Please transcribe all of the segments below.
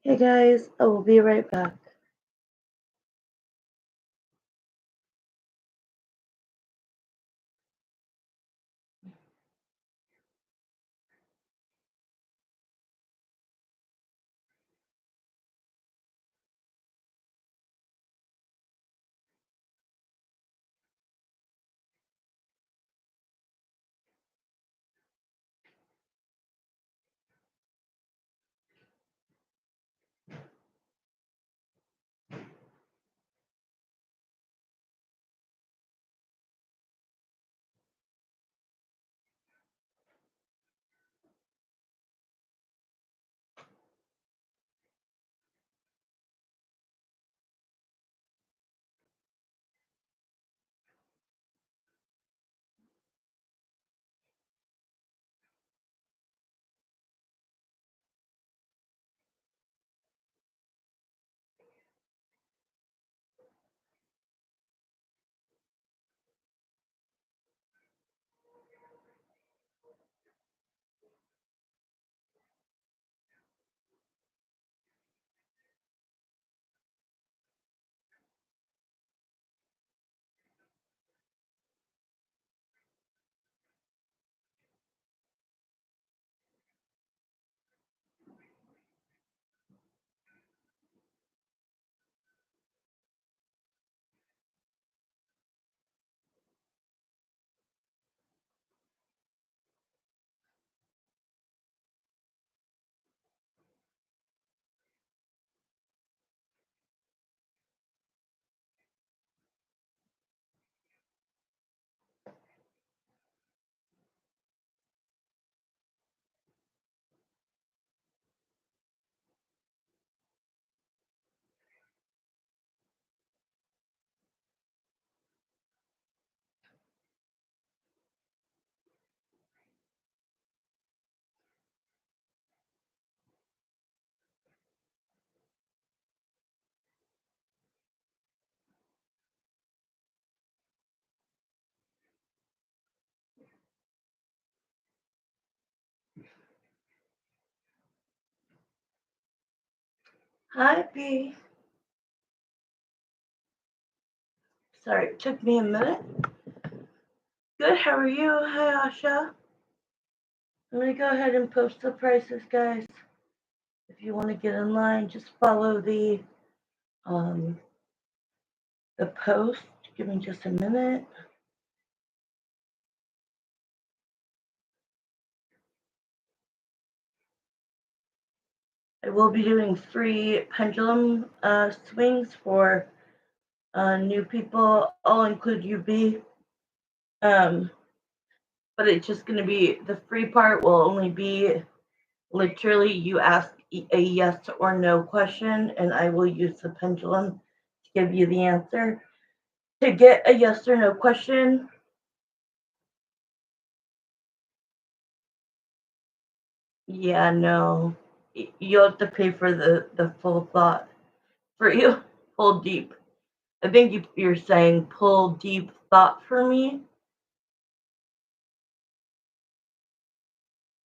Hey guys, I will be right back. Hi B. Sorry, it took me a minute. Good, how are you? Hi Asha. I'm gonna go ahead and post the prices, guys. If you want to get in line, just follow um the post. Give me just a minute. I will be doing free pendulum swings for new people. I'll include UB. But it's just going to be the free part will only be literally you ask a yes or no question, and I will use the pendulum to give you the answer. To get a yes or no question, yeah, no, you'll have to pay for the full thought for you. Pull deep. I think you're saying pull deep thought for me.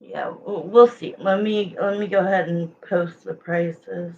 Yeah, we'll see. Let me go ahead and post the prices.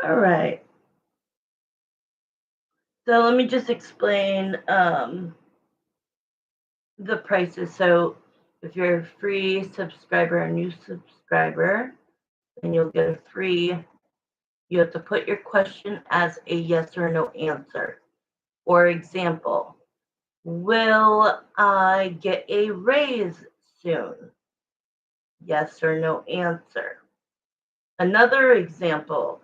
All right. So let me just explain the prices. So If you're a free subscriber, a new subscriber, then you'll get a free. You have to put your question as a yes or no answer. For example, will I get a raise soon? Yes or no answer. Another example.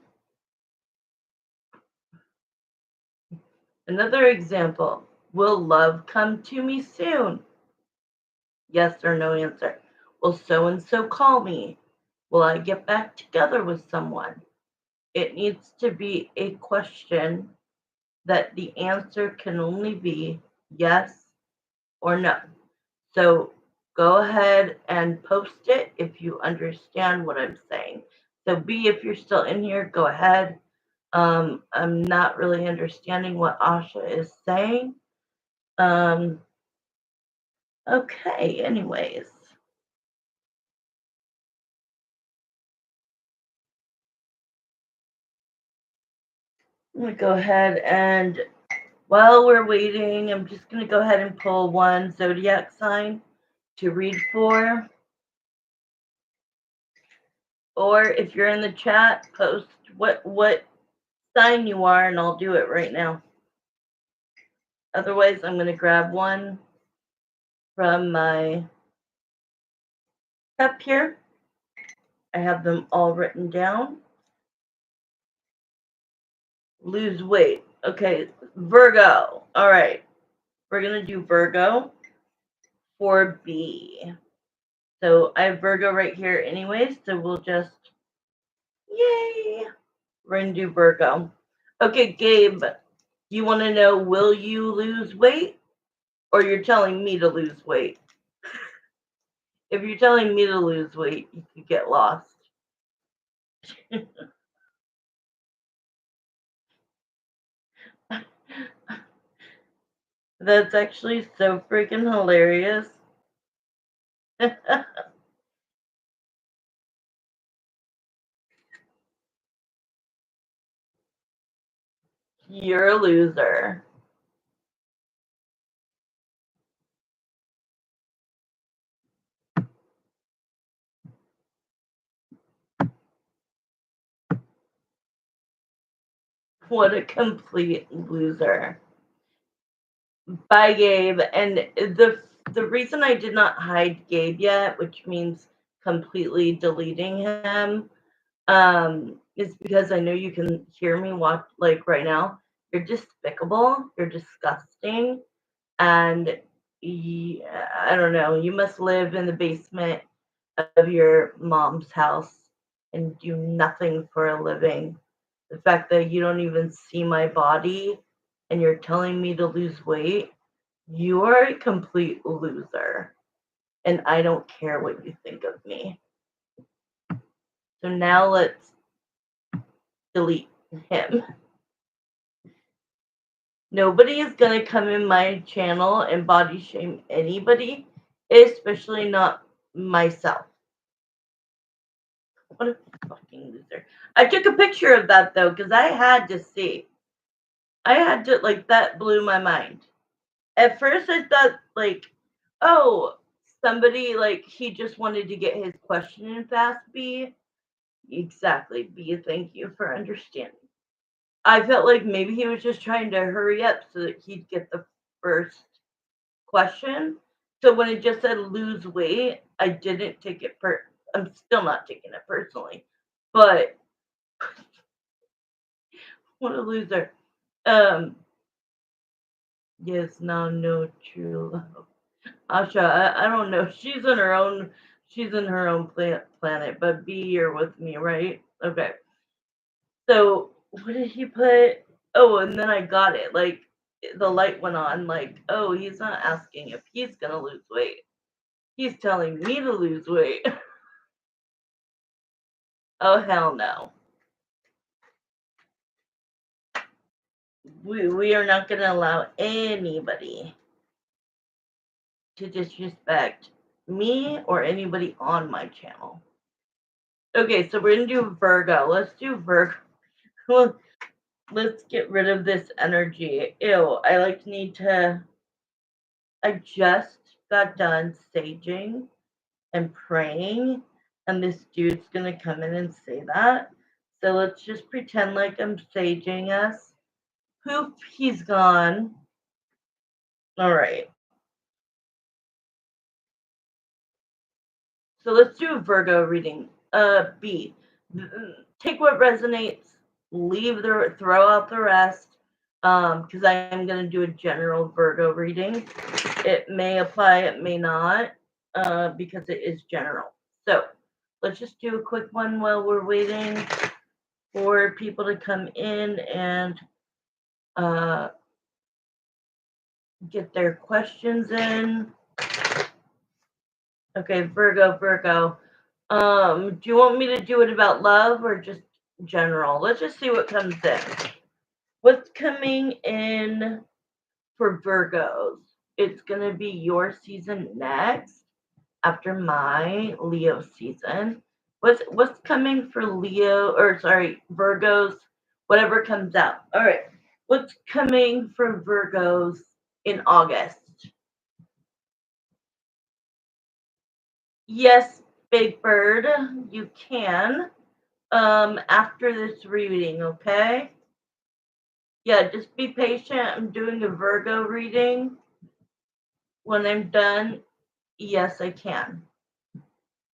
Will love come to me soon? Yes or no answer. Will so-and-so call me? Will I get back together with someone? It needs to be a question that the answer can only be yes or no. So go ahead and post it if you understand what I'm saying. So B, if you're still in here, go ahead. I'm not really understanding what Asha is saying. Okay, anyways. I'm going to go ahead and while we're waiting, I'm just going to go ahead and pull one zodiac sign to read for. Or if you're in the chat, post what sign you are and I'll do it right now. Otherwise, I'm going to grab one from my cup here. I have them all written down. Lose weight. Okay, Virgo. All right. We're going to do Virgo for B. So I have Virgo right here anyways, so we'll just, yay. We're going to do Virgo. Okay, Gabe, you want to know, will you lose weight? Or you're telling me to lose weight? If you're telling me to lose weight, you could get lost. That's actually so freaking hilarious. You're a loser. What a complete loser. Bye, Gabe. And the reason I did not hide Gabe yet, which means completely deleting him, is because I know you can hear me watch like right now. You're despicable. You're disgusting. And I don't know. You must live in the basement of your mom's house and do nothing for a living. The fact that you don't even see my body and you're telling me to lose weight, you are a complete loser. And I don't care what you think of me. So now let's delete him. Nobody is going to come in my channel and body shame anybody, especially not myself. What a fucking loser. I took a picture of that though, because I had to see. I had to, like, that blew my mind. At first I thought, like, oh, somebody, like, he just wanted to get his question in fast, B. Exactly, B, thank you for understanding. I felt like maybe he was just trying to hurry up so that he'd get the first question. So when it just said lose weight, I didn't take it I'm still not taking it personally. But what a loser. Yes, now no true love. Asha, I don't know. She's in her own planet, but B, you're with me, right? Okay. So what did he put? Oh, and then I got it. Like the light went on, like, oh, he's not asking if he's gonna lose weight. He's telling me to lose weight. Oh, hell no. We are not going to allow anybody to disrespect me or anybody on my channel. Okay, so we're going to do Virgo. Let's do Virgo. Let's get rid of this energy. Ew, I need to adjust got done saging and praying, and this dude's gonna come in and say that. So let's just pretend like I'm saging us. Poof, he's gone. All right. So let's do a Virgo reading. B. Take what resonates, throw out the rest. Because I am gonna do a general Virgo reading. It may apply, it may not, because it is general. So let's just do a quick one while we're waiting for people to come in and get their questions in. Okay, Virgo. Do you want me to do it about love or just general? Let's just see what comes in. What's coming in for Virgos? It's going to be your season next after my Leo season. What's coming for Virgos, whatever comes out. All right. What's coming for Virgos in August? Yes, Big Bird, you can. After this reading, okay? Yeah, just be patient. I'm doing a Virgo reading. When I'm done, yes, I can.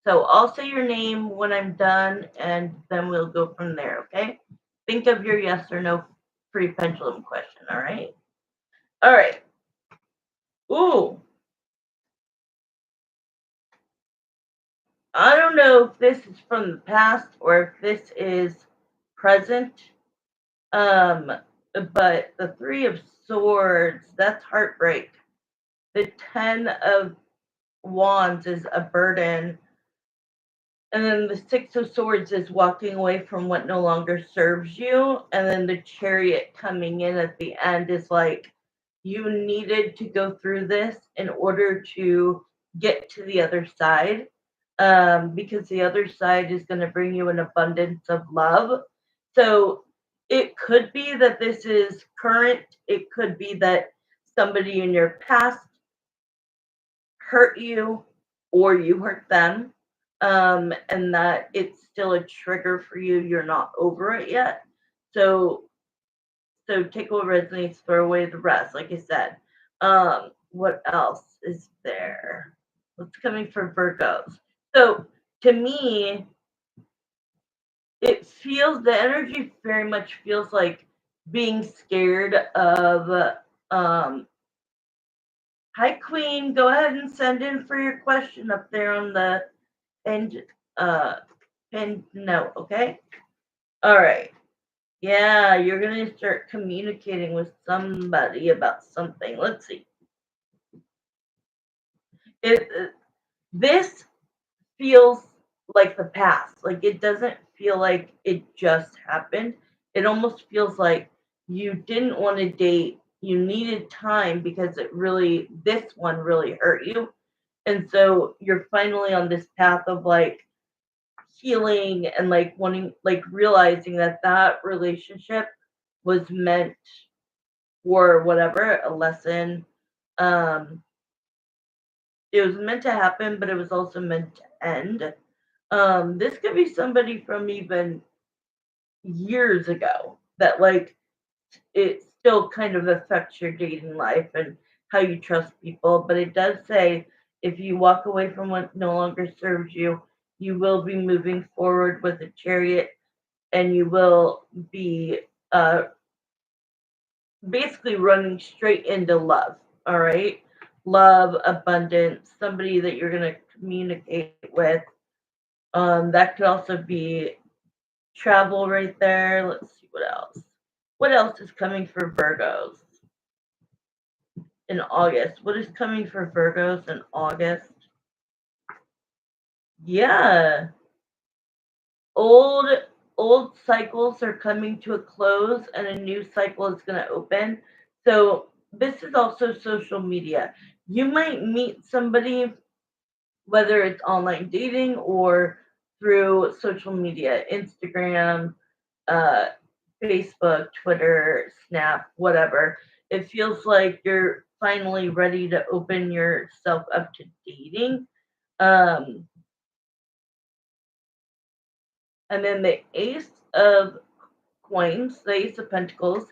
So I'll say your name when I'm done, and then we'll go from there, okay? Think of your yes or no free pendulum question, all right? All right. Ooh. I don't know if this is from the past or if this is present. But the Three of Swords, that's heartbreak. The 10 of Wands is a burden. And then the Six of Swords is walking away from what no longer serves you. And then the Chariot coming in at the end is like, you needed to go through this in order to get to the other side. Because the other side is going to bring you an abundance of love. So it could be that this is current. It could be that somebody in your past hurt you or you hurt them, and that it's still a trigger for you. You're not over it yet. So take what resonates, throw away the rest, like I said. What else is there? What's coming for Virgos? So to me, the energy very much feels like being scared of hi Queen, go ahead and send in for your question up there on the pinned note, okay? All right. Yeah, you're gonna start communicating with somebody about something. Let's see. This feels like the past. Like it doesn't feel like it just happened. It almost feels like you didn't want to date. You needed time because this one really hurt you. And so you're finally on this path of like healing and like realizing that relationship was meant for whatever, a lesson. It was meant to happen, but it was also meant to end. This could be somebody from even years ago that like it still kind of affects your dating life and how you trust people. But it does say if you walk away from what no longer serves you, you will be moving forward with a Chariot, and you will be basically running straight into love. All right, love, abundance, somebody that you're gonna communicate with. That could also be travel right there. Let's see what else. What else is coming for Virgos in August? What is coming for Virgos in August? Yeah. Old cycles are coming to a close and a new cycle is going to open. So this is also social media. You might meet somebody, whether it's online dating or through social media, Instagram, uh, Facebook, Twitter, Snap, whatever. It feels like you're finally ready to open yourself up to dating. And then the Ace of Coins, the Ace of Pentacles,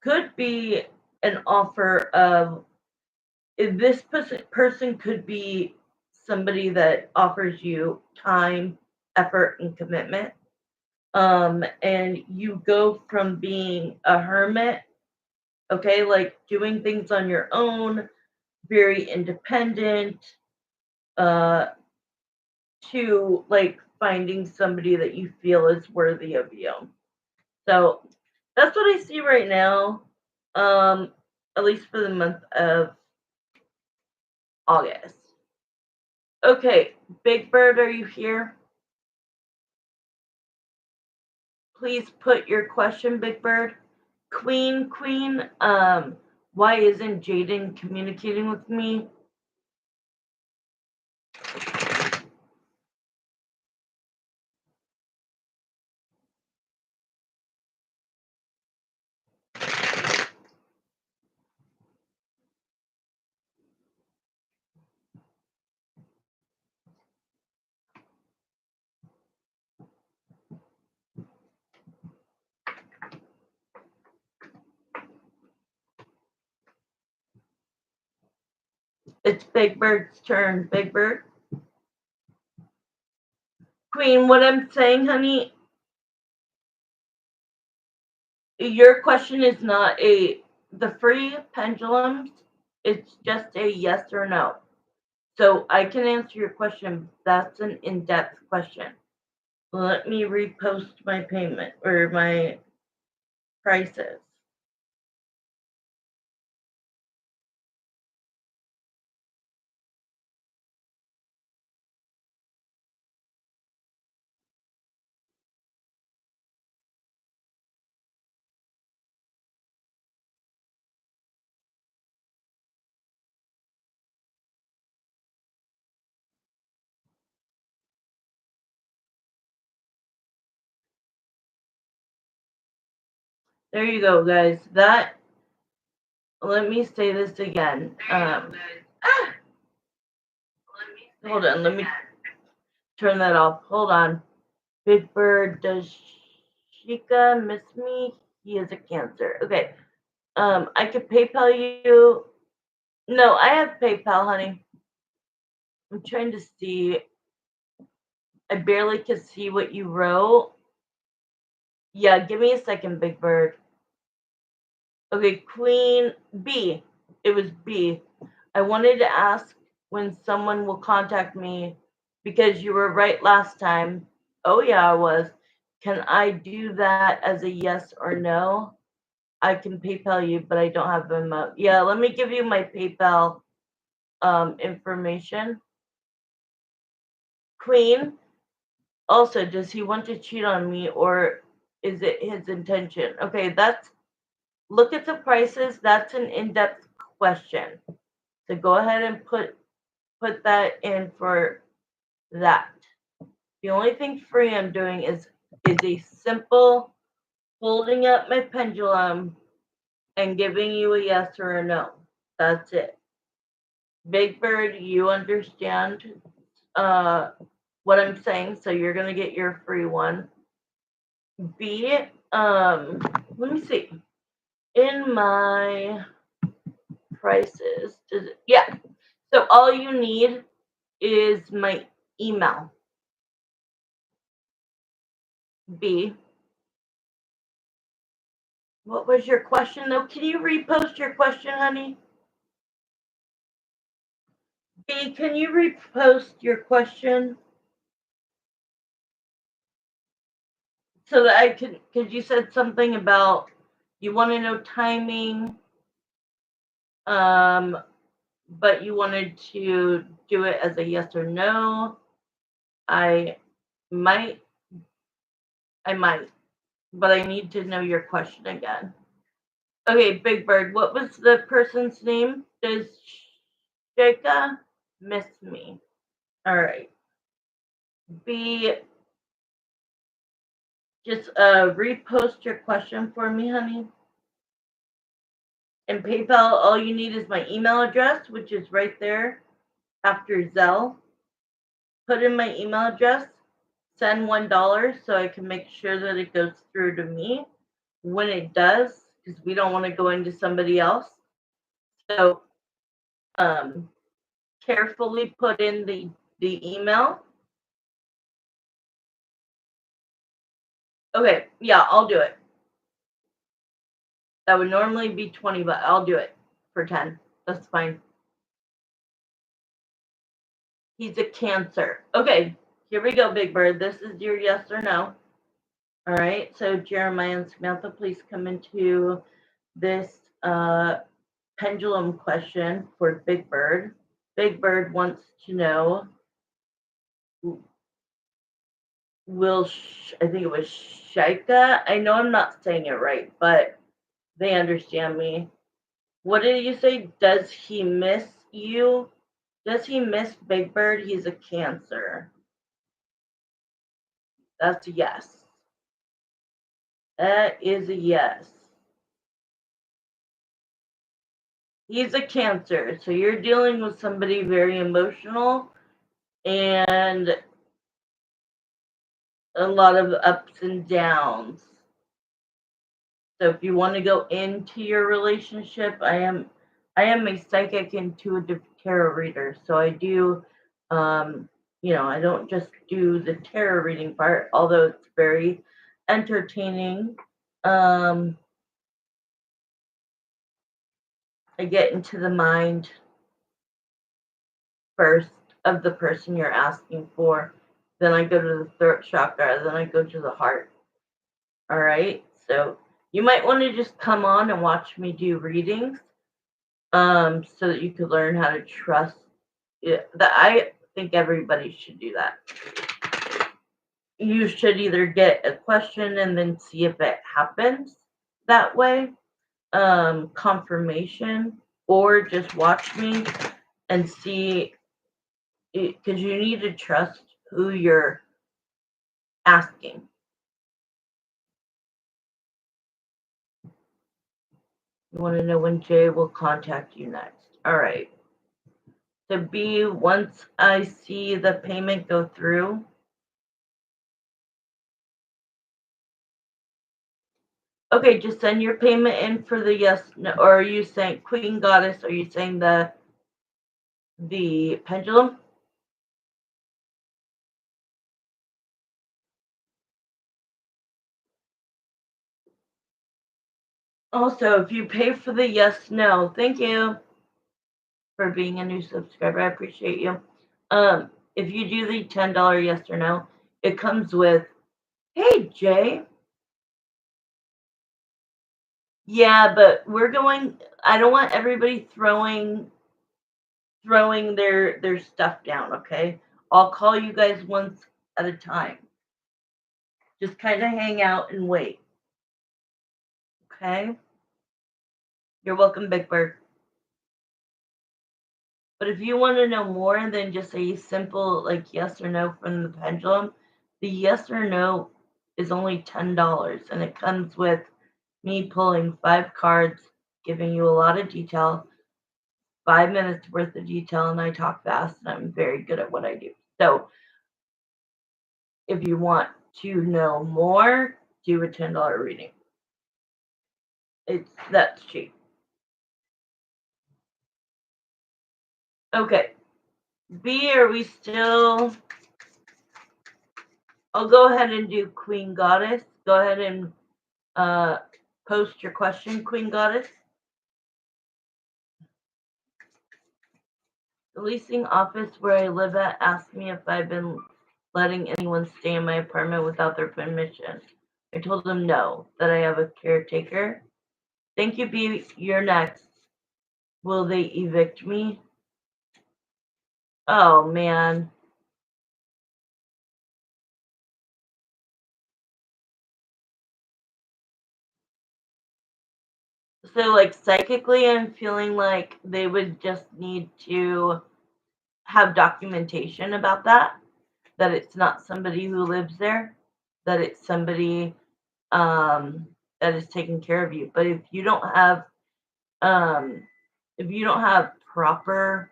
could be an offer of, if this person could be somebody that offers you time, effort, and commitment. And you go from being a hermit, okay, like doing things on your own, very independent, to like finding somebody that you feel is worthy of you. So that's what I see right now, at least for the month of August. Okay, Big Bird, are you here? Please put your question, Big Bird. Queen, why isn't Jaden communicating with me? It's Big Bird's turn. Big Bird. Queen, what I'm saying, honey, your question is not the free pendulums, it's just a yes or no. So I can answer your question. That's an in-depth question. Let me repost my payment or my prices. There you go, guys. Let me say this again. Hold on, let me turn that off. Hold on. Big Bird, does Shika miss me? He is a Cancer. Okay. I could PayPal you. No, I have PayPal, honey. I'm trying to see. I barely could see what you wrote. Yeah, give me a second, Big Bird. Okay, Queen B. It was B. I wanted to ask when someone will contact me because you were right last time. Oh, yeah, I was. Can I do that as a yes or no? I can PayPal you, but I don't have Venmo. Yeah, let me give you my PayPal information. Queen, also, does he want to cheat on me or is it his intention? Okay, look at the prices. That's an in-depth question. So go ahead and put that in for that. The only thing free I'm doing is a simple holding up my pendulum and giving you a yes or a no. That's it. Big Bird, you understand what I'm saying, so you're gonna get your free one. B, let me see. In my prices, yeah. So all you need is my email. B. What was your question though? Can you repost your question, honey? B, can you repost your question? So that I can, because you said something about you want to know timing, but you wanted to do it as a yes or no. I might, but I need to know your question again. Okay, Big Bird, what was the person's name? Does Shaka miss me? All right. B, just repost your question for me, honey. And PayPal, all you need is my email address, which is right there after Zelle. Put in my email address, send $1 so I can make sure that it goes through to me when it does, because we don't want to go into somebody else. So carefully put in the email. Okay, yeah, I'll do it. That would normally be 20, but I'll do it for 10. That's fine. He's a Cancer. Okay, here we go, Big Bird. This is your yes or no. All right, so Jeremiah and Samantha, please come into this pendulum question for Big Bird. Big Bird wants to know, I think it was Shaika. I know I'm not saying it right, but they understand me. What did you say? Does he miss you? Does he miss Big Bird? He's a Cancer. That's a yes. That is a yes. He's a Cancer, so you're dealing with somebody very emotional and a lot of ups and downs. So if you want to go into your relationship, I am a psychic intuitive tarot reader. So I do I don't just do the tarot reading part, although it's very entertaining. I get into the mind first of the person you're asking for. Then I go to the throat chakra. Then I go to the heart. All right. So you might want to just come on and watch me do readings, so that you could learn how to trust it. I think everybody should do that. You should either get a question and then see if it happens that way, confirmation, or just watch me and see, because you need to trust who you're asking. You want to know when Jay will contact you next. All right. So B, once I see the payment go through, okay, just send your payment in for the yes, no, or are you saying Queen Goddess? Are you saying the pendulum? Also, if you pay for the yes, no, thank you for being a new subscriber. I appreciate you. If you do the $10 yes or no, it comes with, hey Jay. Yeah, but I don't want everybody throwing their stuff down, okay? I'll call you guys once at a time. Just kind of hang out and wait. Okay? You're welcome, Big Bird. But if you want to know more than just a simple like yes or no from the pendulum, the yes or no is only $10, and it comes with me pulling 5 cards, giving you a lot of detail, 5 minutes worth of detail, and I talk fast and I'm very good at what I do. So if you want to know more, do a $10 reading. That's cheap. Okay. B, are we still? I'll go ahead and do Queen Goddess. Go ahead and post your question, Queen Goddess. The leasing office where I live at asked me if I've been letting anyone stay in my apartment without their permission. I told them no, that I have a caretaker. Thank you, B. You're next. Will they evict me? Oh, man. So, like, psychically, I'm feeling like they would just need to have documentation about that it's not somebody who lives there, that it's somebody that is taking care of you. But if you don't have if you don't have proper,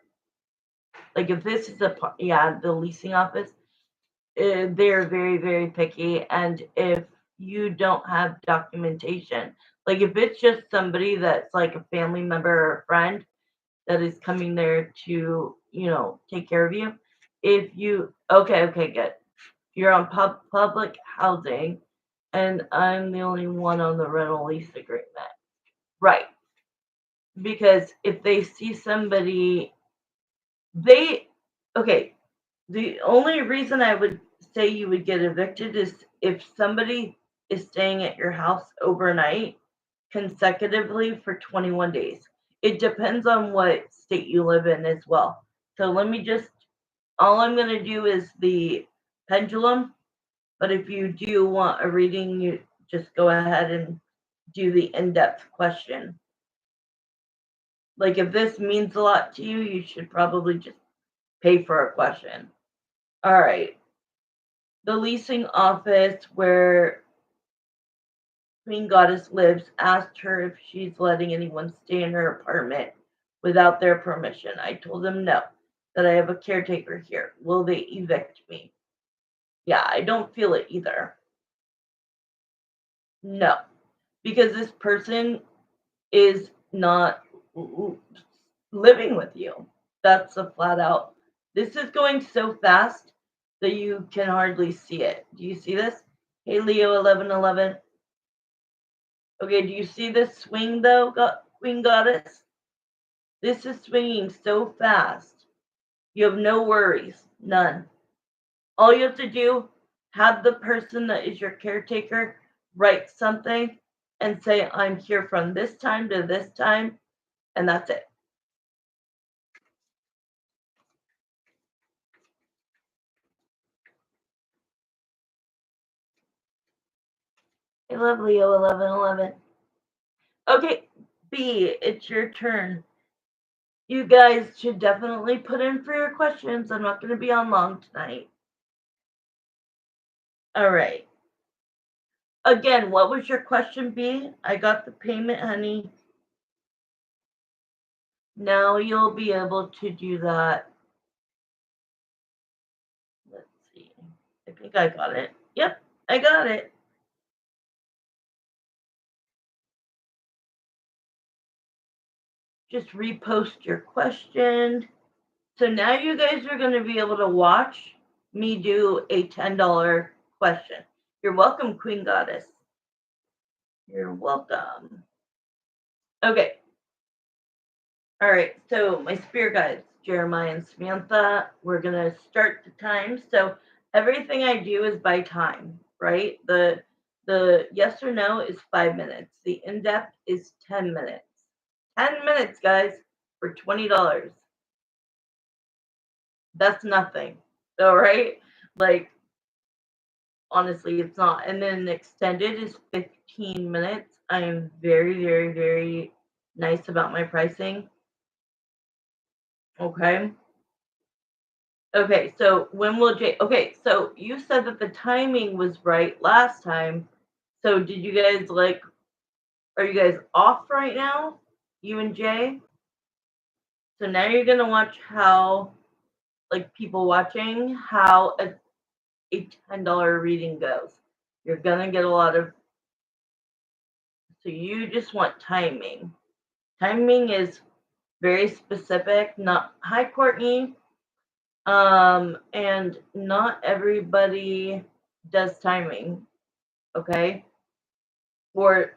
like if this is the leasing office, they're very, very picky. And if you don't have documentation, like if it's just somebody that's like a family member or a friend that is coming there to, take care of you, if you, okay, good. You're on public housing, and I'm the only one on the rental lease agreement. Right. Because if they see somebody, they, okay, the only reason I would say you would get evicted is if somebody is staying at your house overnight consecutively for 21 days. It depends on what state you live in as well. So let me just, all I'm going to do is the pendulum, but if you do want a reading, you just go ahead and do the in-depth question. Like if this means a lot to you, you should probably just pay for a question. All right. The leasing office where Queen Goddess lives asked her if she's letting anyone stay in her apartment without their permission. I told them no, that I have a caretaker here. Will they evict me? Yeah, I don't feel it either. No, because this person is not living with you. That's a flat out. This is going so fast that you can hardly see it. Do you see this? Hey, Leo 1111. Okay, do you see this swing though, Queen Goddess? This is swinging so fast. You have no worries, none. All you have to do, have the person that is your caretaker write something and say, I'm here from this time to this time, and that's it. I love Leo 1111. Okay, B, it's your turn. You guys should definitely put in for your questions. I'm not going to be on long tonight. All right. Again, what was your question, B? I got the payment, honey. Now you'll be able to do that. Let's see. I think I got it. Yep, I got it. Just repost your question. So now you guys are going to be able to watch me do a $10 question. You're welcome, Queen Goddess. You're welcome. Okay. All right. So my spirit guides, Jeremiah and Samantha, we're going to start the time. So everything I do is by time, right? The yes or no is 5 minutes. The in-depth is 10 minutes. 10 minutes, guys, for $20. That's nothing. All right? Like, honestly, it's not. And then extended is 15 minutes. I am very, very, very nice about my pricing. Okay. Okay, so when will Jay? Okay, so you said that the timing was right last time. So did you guys like? Are you guys off right now? You and Jay? So now you're gonna watch how, like people watching, how a $10 reading goes. You're gonna get a lot of. So you just want timing. Timing is very specific. Not hi Courtney. And not everybody does timing. Okay. Or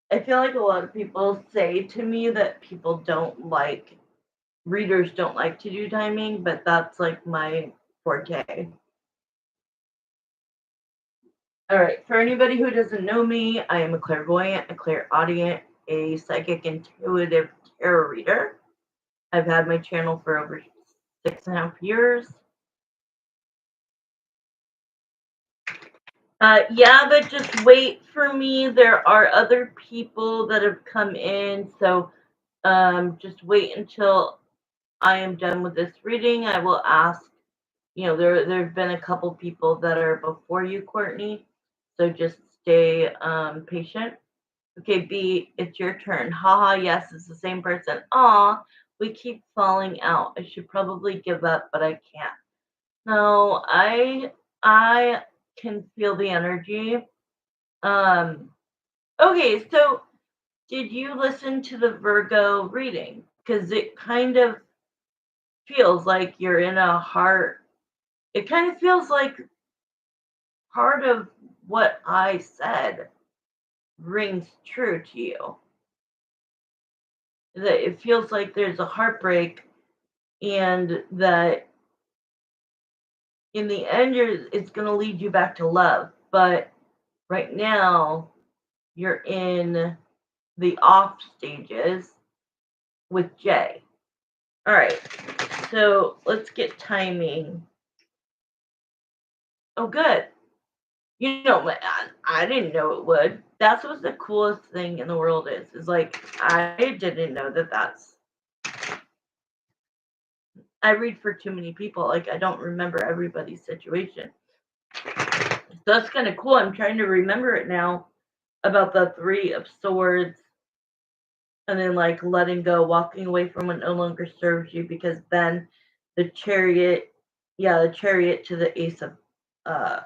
I feel like a lot of people say to me that people don't like readers don't like to do timing, but that's like my forte. All right. For anybody who doesn't know me, I am a clairvoyant, a clairaudient, a psychic intuitive tarot reader. I've had my channel for over 6.5 years. Yeah, but just wait for me. There are other people that have come in, so just wait until I am done with this reading. I will ask. There have been a couple people that are before you, Courtney. So just stay patient. Okay, B, it's your turn. Haha, yes, it's the same person. Aw, we keep falling out. I should probably give up, but I can't. No, I can feel the energy. Okay, so did you listen to the Virgo reading? Because it kind of feels like you're in a heart. It kind of feels like part of what I said rings true to you. That it feels like there's a heartbreak, and that in the end, it's going to lead you back to love. But right now, you're in the off stages with Jay. All right, so let's get timing. Oh, good. You know, I didn't know it would. That's what the coolest thing in the world is like, I didn't know that's. I read for too many people. Like, I don't remember everybody's situation. So that's kind of cool. I'm trying to remember it now about the Three of Swords, and then like letting go, walking away from what no longer serves you, because then the Chariot, the Chariot to the Ace of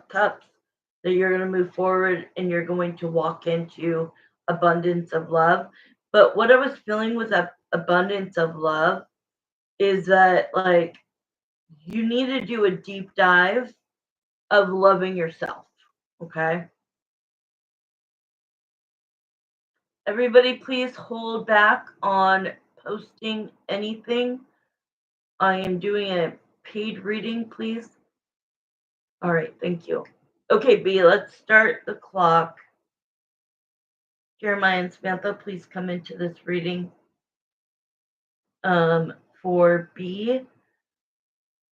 Cups, that you're going to move forward and you're going to walk into abundance of love. But what I was feeling with that abundance of love is that, like, you need to do a deep dive of loving yourself. Okay. Everybody, please hold back on posting anything. I am doing a paid reading, please. All right, thank you. Okay, B, let's start the clock. Jeremiah and Samantha, please come into this reading. For B,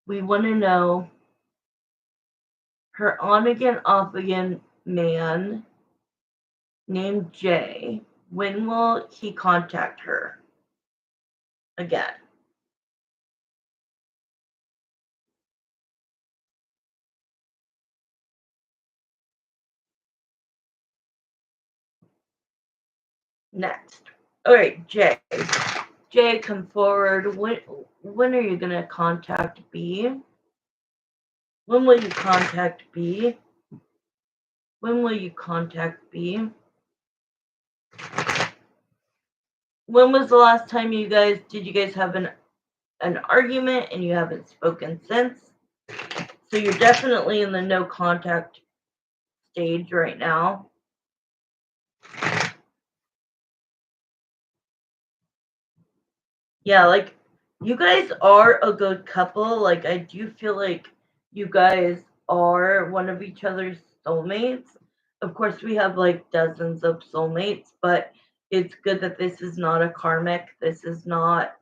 we want to know her on again, off again man named Jay. When will he contact her again? Next. All right, Jay. Jay, come forward. When are you going to contact B? When will you contact B? When will you contact B? When was the last time you guys have an argument and you haven't spoken since? So you're definitely in the no contact stage right now. Yeah, like, you guys are a good couple. Like, I do feel like you guys are one of each other's soulmates. Of course, we have like dozens of soulmates, but it's good that this is not a karmic. This is not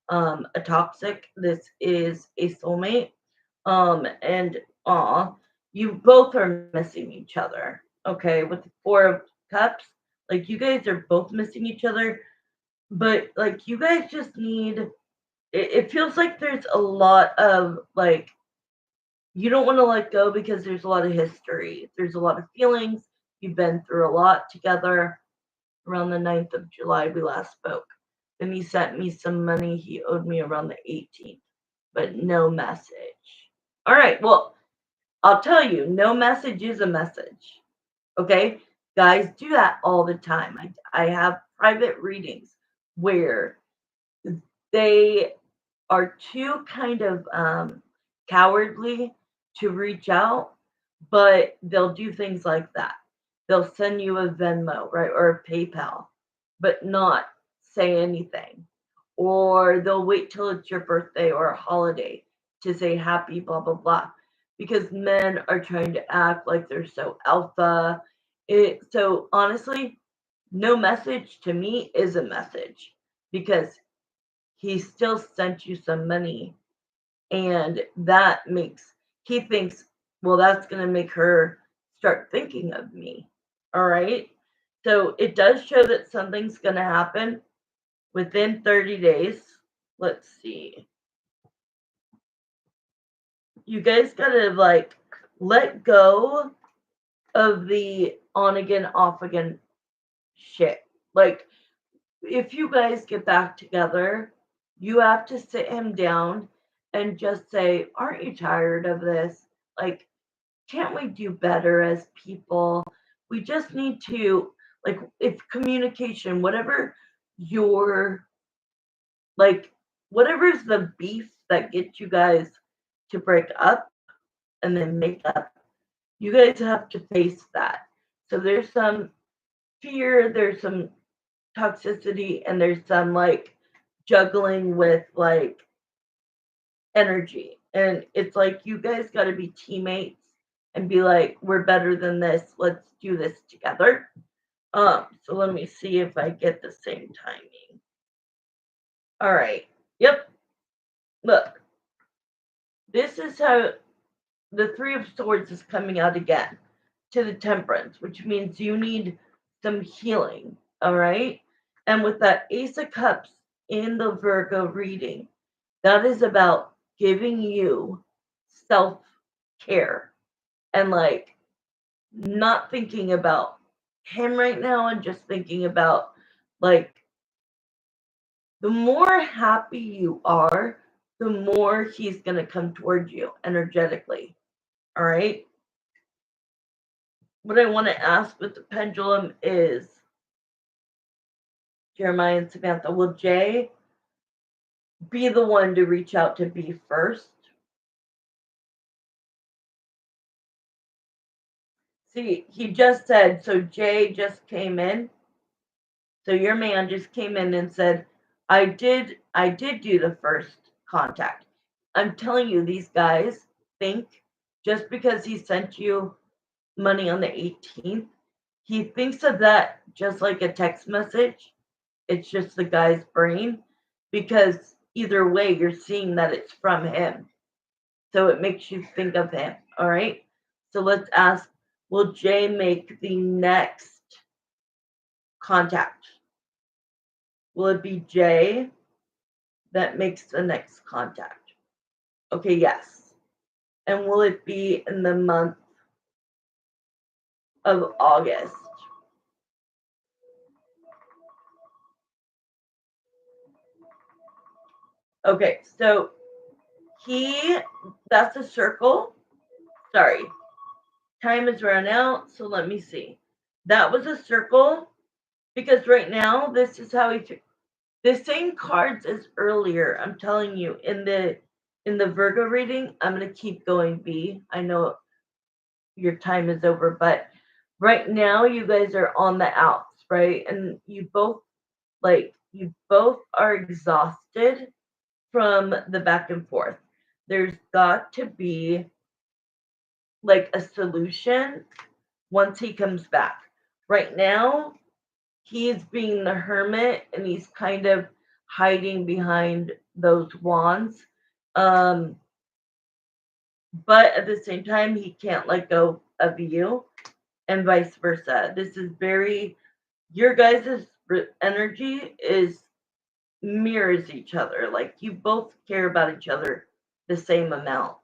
a toxic. This is a soulmate. And you both are missing each other. Okay, with the Four of Cups, like, you guys are both missing each other, but like, you guys just need. It feels like there's a lot of, like, you don't want to let go because there's a lot of history. There's a lot of feelings. You've been through a lot together. Around the 9th of July, we last spoke. Then he sent me some money he owed me around the 18th, but no message. All right, well, I'll tell you, no message is a message. Okay? Guys do that all the time. I have private readings where they are too kind of cowardly to reach out, but they'll do things like that. They'll send you a Venmo, right, or a PayPal, but not say anything. Or they'll wait till it's your birthday or a holiday to say happy blah blah blah, because men are trying to act like they're so alpha. So honestly, no message to me is a message, because he still sent you some money, and that makes he thinks, well, that's going to make her start thinking of me. All right, so it does show that something's going to happen within 30 days. Let's see, you guys got to, like, let go of the on again off again shit. Like, if you guys get back together, you have to sit him down and just say, aren't you tired of this? Like, can't we do better as people? We just need to, like, if communication, whatever your, like, whatever's the beef that gets you guys to break up and then make up, you guys have to face that. So there's some fear, there's some toxicity, and there's some like juggling with like energy. And it's like you guys got to be teammates and be like, we're better than this. Let's do this together. So let me see if I get the same timing. All right. Yep. Look, this is how the Three of Swords is coming out again to the Temperance, which means you need some healing. All right. And with that Ace of Cups in the Virgo reading, that is about giving you self care and like not thinking about him right now and just thinking about like the more happy you are, the more he's going to come towards you energetically. All right. What I want to ask with the pendulum is Jeremiah and Samantha, will Jay be the one to reach out to B first? See, he just said, so Jay just came in. So your man just came in and said, I did do the first contact. I'm telling you, these guys think just because he sent you money on the 18th, he thinks of that just like a text message. It's just the guy's brain because either way, you're seeing that it's from him. So it makes you think of him. All right. So let's ask, will Jay make the next contact? Will it be Jay that makes the next contact? Okay, yes. And will it be in the month of August? Okay, so that's a circle. Sorry, time is run out, so let me see. That was a circle because right now this is how the same cards as earlier. I'm telling you, in the Virgo reading, I'm gonna keep going, B. I know your time is over, but right now you guys are on the outs, right? And you both are exhausted from the back and forth. There's got to be like a solution once he comes back. Right now, he's being the hermit and he's kind of hiding behind those wands. But at the same time, he can't let go of you, and vice versa. This is very, your guys' energy is mirrors each other. Like you both care about each other the same amount.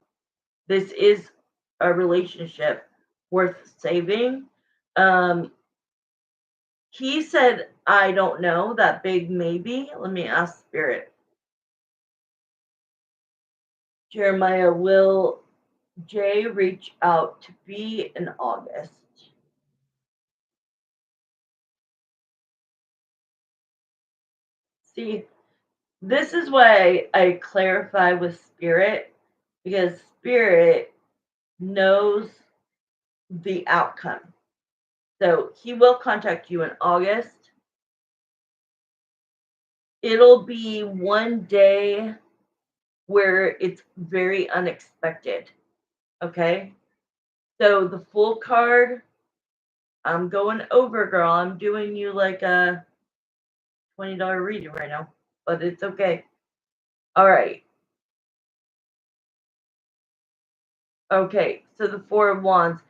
This is a relationship worth saving. Um, he said, I don't know, that big maybe. Let me ask Spirit. Jeremiah, will Jay reach out to B in August? See, this is why I clarify with Spirit because Spirit knows the outcome. So he will contact you in August. It'll be one day where it's very unexpected. Okay. So the full card, I'm going over, girl. I'm doing you like a $20 reading right now, but it's okay. All right. Okay. So the Four of Wands.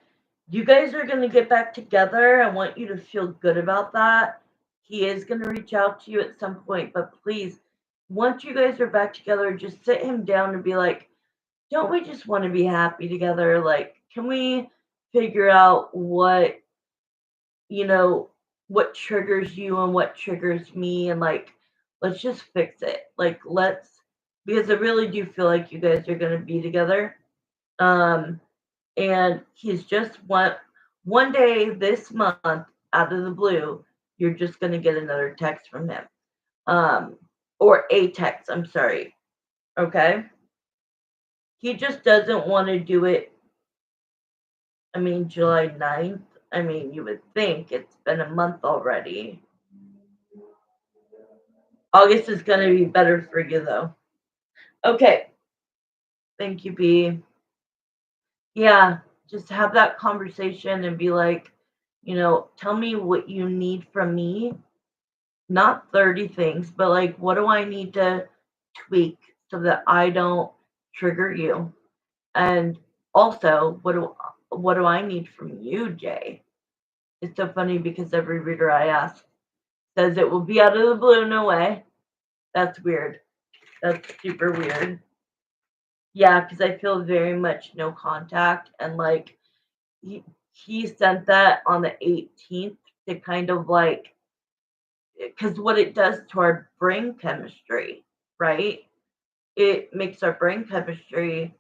You guys are going to get back together. I want you to feel good about that. He is going to reach out to you at some point, but please, once you guys are back together, just sit him down and be like, don't we just want to be happy together? Like, can we figure out what, you know, what triggers you and what triggers me, and like, let's just fix it. Like, let's, because I really do feel like you guys are going to be together. Um, and he's just one day this month, out of the blue, you're just going to get another text from him. Or a text, I'm sorry. Okay? He just doesn't want to do it. I mean, July 9th. I mean, you would think it's been a month already. August is going to be better for you, though. Okay. Thank you, B. Yeah, just have that conversation and be like, tell me what you need from me. Not 30 things, but like, what do I need to tweak so that I don't trigger you? And also, what do I need from you, Jay? It's so funny because every reader I ask says it will be out of the blue. No way. That's weird. That's super weird. Yeah, because I feel very much no contact, and like he sent that on the 18th to kind of like, because what it does to our brain chemistry, right? It makes our brain chemistry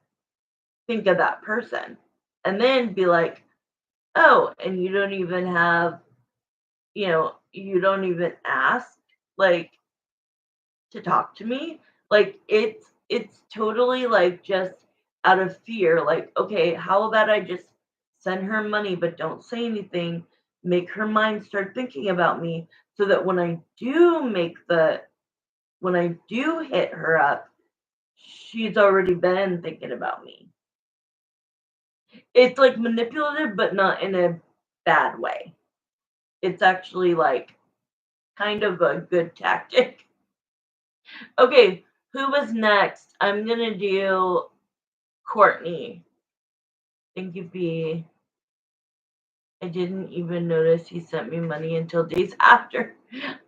think of that person, and then be like, oh, and you don't even have, you don't even ask, like, to talk to me. Like, it's totally like just out of fear. Like, okay, how about I just send her money but don't say anything, make her mind start thinking about me, so that when I do hit her up, she's already been thinking about me. It's like manipulative, but not in a bad way. It's actually like kind of a good tactic. Okay, who was next? I'm gonna do Courtney. Thank you, B. I didn't even notice he sent me money until days after.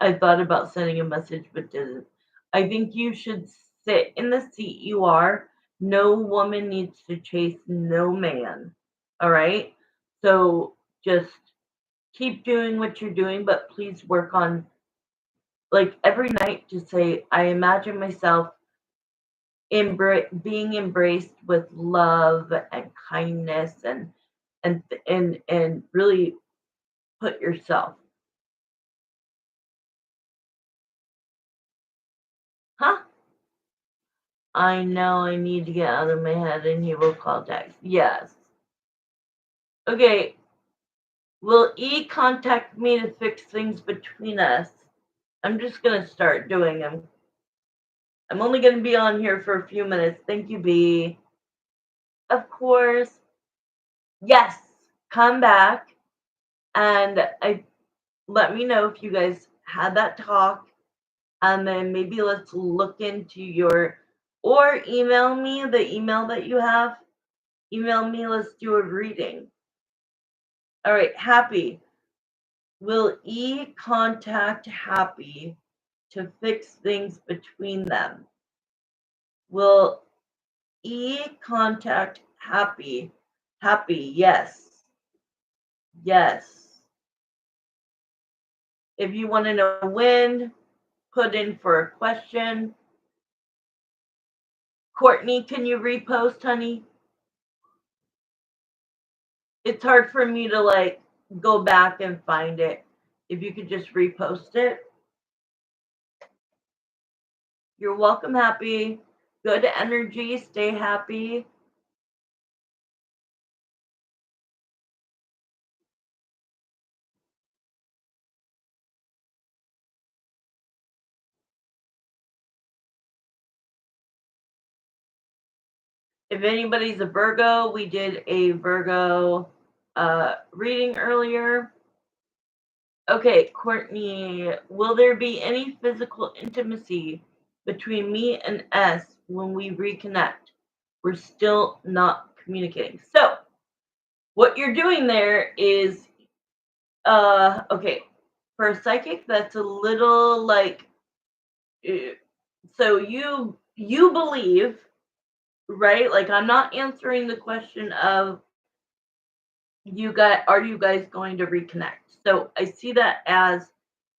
I thought about sending a message but didn't. I think you should sit in the seat you are. No woman needs to chase no man. All right? So just keep doing what you're doing, but please work on, like, every night, just say, I imagine myself being embraced with love and kindness, and really put yourself. Huh? I know I need to get out of my head, and he will call text. Yes. Okay. Will E contact me to fix things between us? I'm just gonna start doing them. I'm only gonna be on here for a few minutes. Thank you, B. Of course. Yes. Come back and let me know if you guys had that talk, and then maybe let's look into or email me the email that you have. Email me, let's do a reading. All right, Happy. Will E contact Happy to fix things between them? Will E contact Happy? Happy, yes. Yes. If you want to know when, put in for a question. Courtney, can you repost, honey? It's hard for me to like go back and find it. If you could just repost it. You're welcome, Happy. Good energy. Stay happy. If anybody's a Virgo, we did a Virgo reading earlier. Okay, Courtney, will there be any physical intimacy between me and S when we reconnect? We're still not communicating. So, what you're doing there is, okay, for a psychic, that's a little like, uh, so you believe, right? Like, I'm not answering the question of are you guys going to reconnect? So I see that as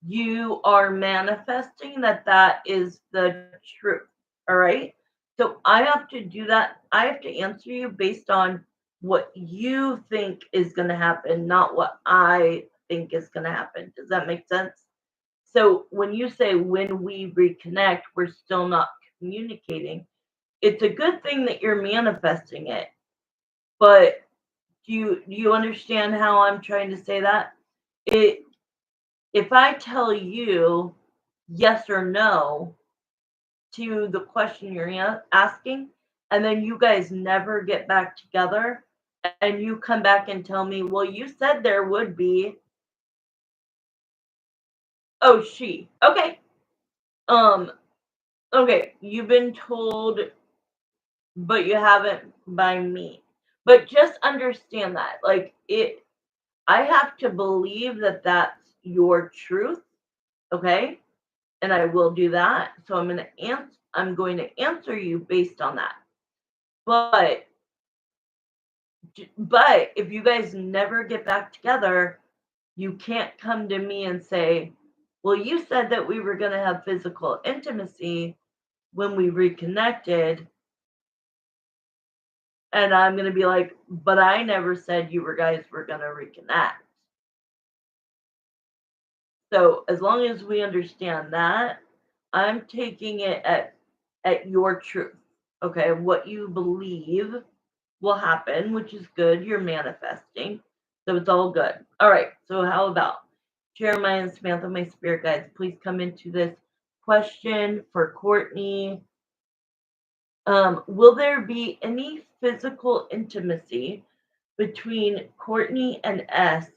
you are manifesting that is the truth. All right. So I have to do that. I have to answer you based on what you think is going to happen, not what I think is going to happen. Does that make sense? So when you say when we reconnect, we're still not communicating. It's a good thing that you're manifesting it, but do you understand how I'm trying to say that? It if I tell you yes or no to the question you're asking, and then you guys never get back together, and you come back and tell me, well, you said there would be. Oh, she. Okay. Um. Okay. You've been told, but you haven't by me. But just understand that, like it. I have to believe that that's your truth. Okay, and I will do that. So I'm going to answer you based on that. But if you guys never get back together, you can't come to me and say, "Well, you said that we were going to have physical intimacy when we reconnected." And I'm going to be like, "But I never said you guys were going to reconnect." So, as long as we understand that, I'm taking it at your truth. Okay, what you believe will happen, which is good. You're manifesting. So it's all good. All right. So how about Jeremiah and Samantha, my spirit guides, please come into this question for Courtney. Will there be any physical intimacy between Courtney and S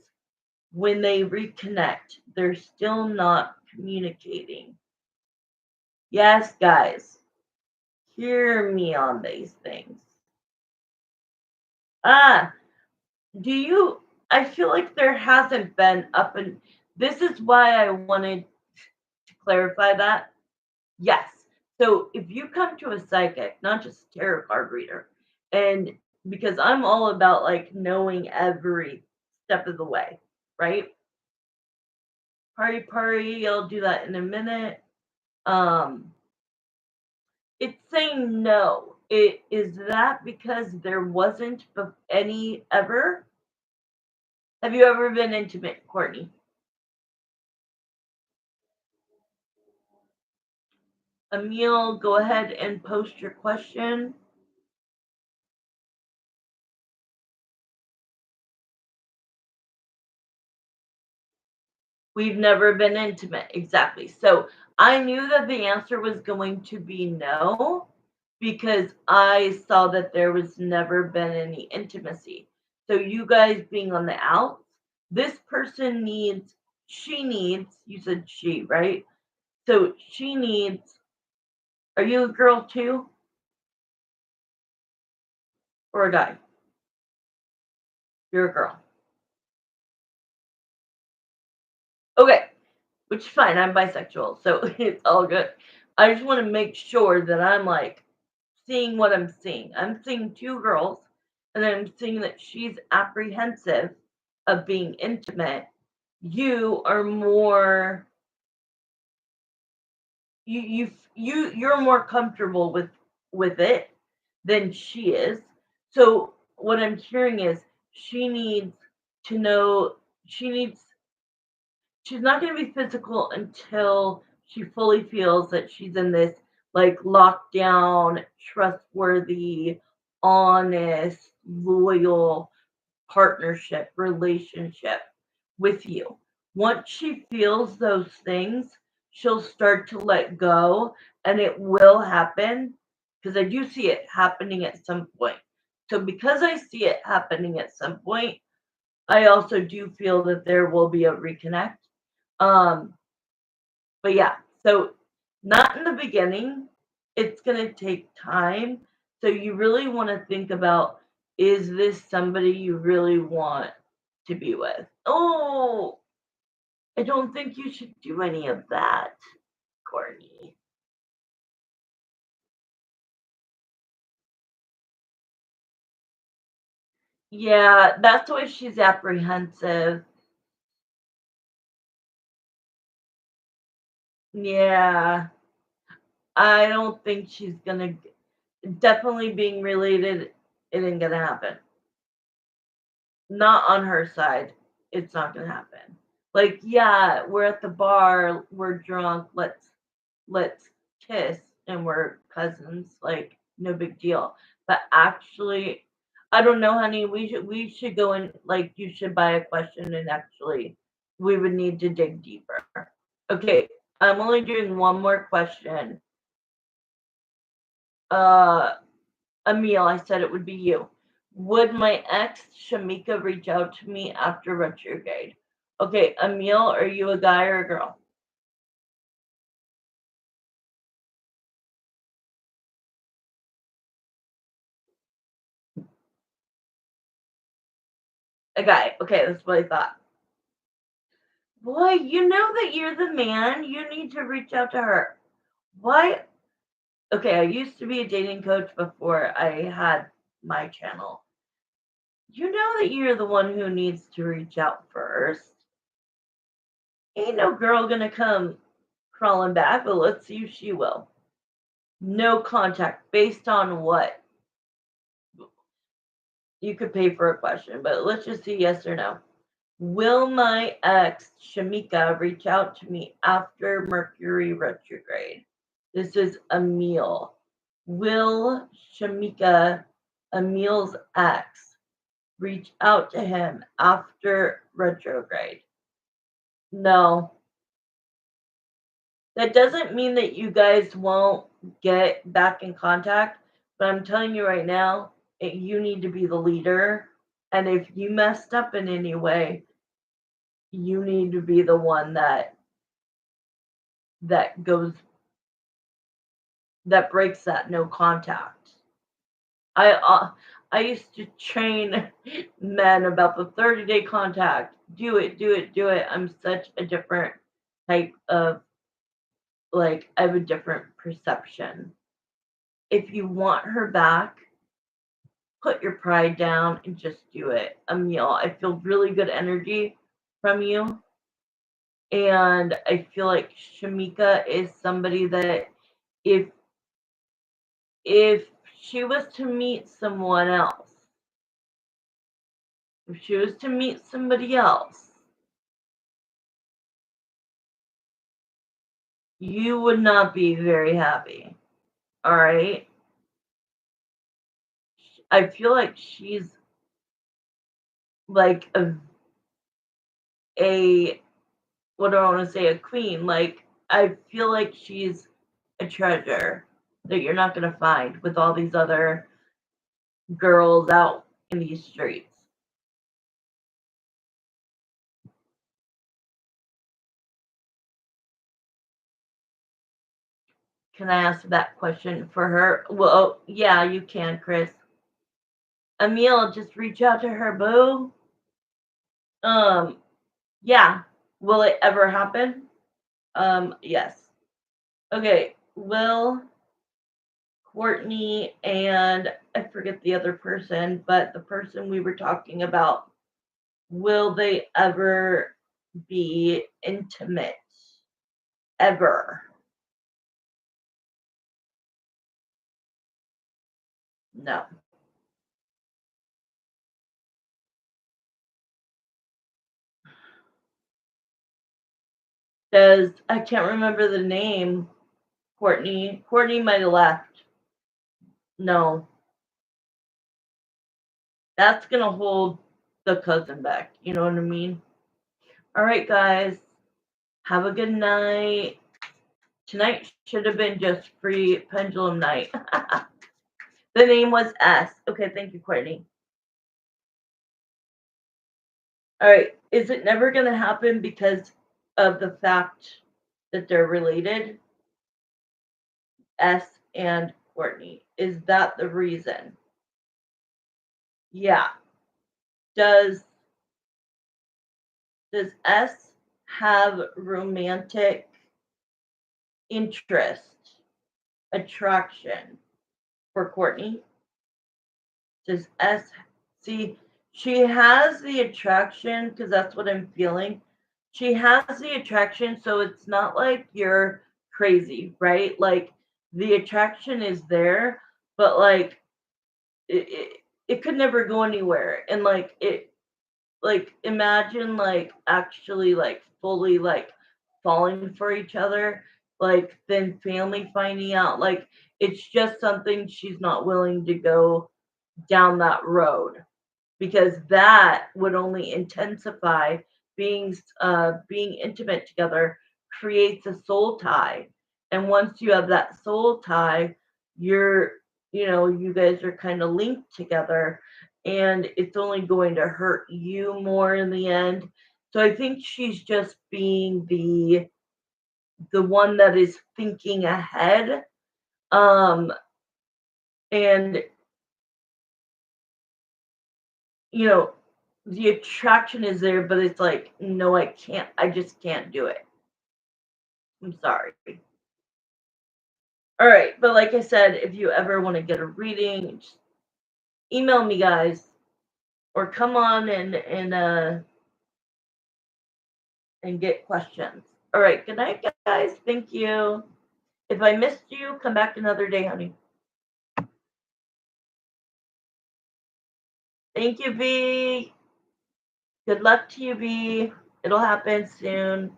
when they reconnect? They're still not communicating. Yes, guys, hear me on these things. Ah, do you I feel like there hasn't been up and this is why I wanted to clarify that. Yes. So if you come to a psychic, not just a tarot card reader, and because I'm all about like knowing every step of the way, right? Party, I'll do that in a minute. Um, it's saying no. Is that because there wasn't any ever? Have you ever been intimate, Courtney? Emil, go ahead and post your question. We've never been intimate. Exactly. So I knew that the answer was going to be no because I saw that there was never been any intimacy. So you guys being on the outs, this person she needs, you said she, right? So she needs, are you a girl too or a guy? You're a girl. Okay, which is fine. I'm bisexual, so it's all good. I just want to make sure that I'm like seeing what I'm seeing. I'm seeing two girls, and I'm seeing that she's apprehensive of being intimate. You are more you're more comfortable with it than she is. So what I'm hearing is she needs to know she needs she's not going to be physical until she fully feels that she's in this like lockdown, trustworthy, honest, loyal partnership, relationship with you. Once she feels those things, she'll start to let go and it will happen because I do see it happening at some point. So, because I see it happening at some point, I also do feel that there will be a reconnect. Um, but yeah, so not in the beginning. It's going to take time. So you really want to think about, is this somebody you really want to be with? Oh, I don't think you should do any of that, Courtney. Yeah, that's why she's apprehensive. Yeah, I don't think she's gonna. Definitely being related, it ain't gonna happen. Not on her side. It's not gonna happen. Like, yeah, we're at the bar, we're drunk, let's kiss and we're cousins, like no big deal. But actually, I don't know, honey, we should go in, like you should buy a question and actually we would need to dig deeper. Okay, I'm only doing one more question. Uh Emil, I said it would be you. Would my ex Shamika reach out to me after retrograde? Okay, Emil, are you a guy or a girl? A guy. Okay, that's what I thought. Boy, you know that you're the man. You need to reach out to her. Why? Okay, I used to be a dating coach before I had my channel. You know that you're the one who needs to reach out first. Ain't no girl gonna come crawling back, but let's see if she will. No contact. Based on what? You could pay for a question, but let's just see yes or no. Will my ex, Shamika, reach out to me after Mercury retrograde? This is Emil. Will Shamika, Emil's ex, reach out to him after retrograde? No. That doesn't mean that you guys won't get back in contact, but I'm telling you right now, you need to be the leader. And if you messed up in any way, you need to be the one that goes that breaks that no contact. I uh, I used to train men about the 30-day contact. Do it, do it, do it. I'm such a different type of, like, I have a different perception. If you want her back, put your pride down and just do it. Emil, I feel really good energy from you. And I feel like Shamika is somebody that if if she was to meet someone else, if she was to meet somebody else, you would not be very happy. All right. I feel like she's like a what do I want to say, a queen. Like, I feel like she's a treasure that you're not going to find with all these other girls out in these streets. Can I ask that question for her? Well, yeah, you can, Chris. Emil, just reach out to her, boo. Um, yeah. Will it ever happen? Yes. Okay. Will Courtney and I forget the other person, but the person we were talking about, will they ever be intimate? Ever? No. Does I can't remember the name. Courtney. Courtney might have left. No. That's gonna hold the cousin back. You know what I mean? All right, guys. Have a good night. Tonight should have been just free pendulum night. The name was S. Okay, thank you, Courtney. All right. Is it never going to happen because of the fact that they're related? S and Courtney. Is that the reason? Yeah. Does does S have romantic interest, attraction for Courtney? Does S see? She has the attraction because that's what I'm feeling. She has the attraction, so it's not like you're crazy, right? Like the attraction is there, but like it could never go anywhere. And like imagine like actually like fully like falling for each other, like then family finding out, like it's just something she's not willing to go down that road because that would only intensify being intimate together creates a soul tie. And once you have that soul tie, you're you guys are kind of linked together, and it's only going to hurt you more in the end. So I think she's just being the one that is thinking ahead. um and you know, the attraction is there, but it's like, no, I can't. I just can't do it. I'm sorry. All right, but like I said, if you ever want to get a reading, just email me, guys, or come on and get questions. All right, good night, guys. Thank you. If I missed you, come back another day, honey. Thank you, V. Good luck to you, V. It'll happen soon.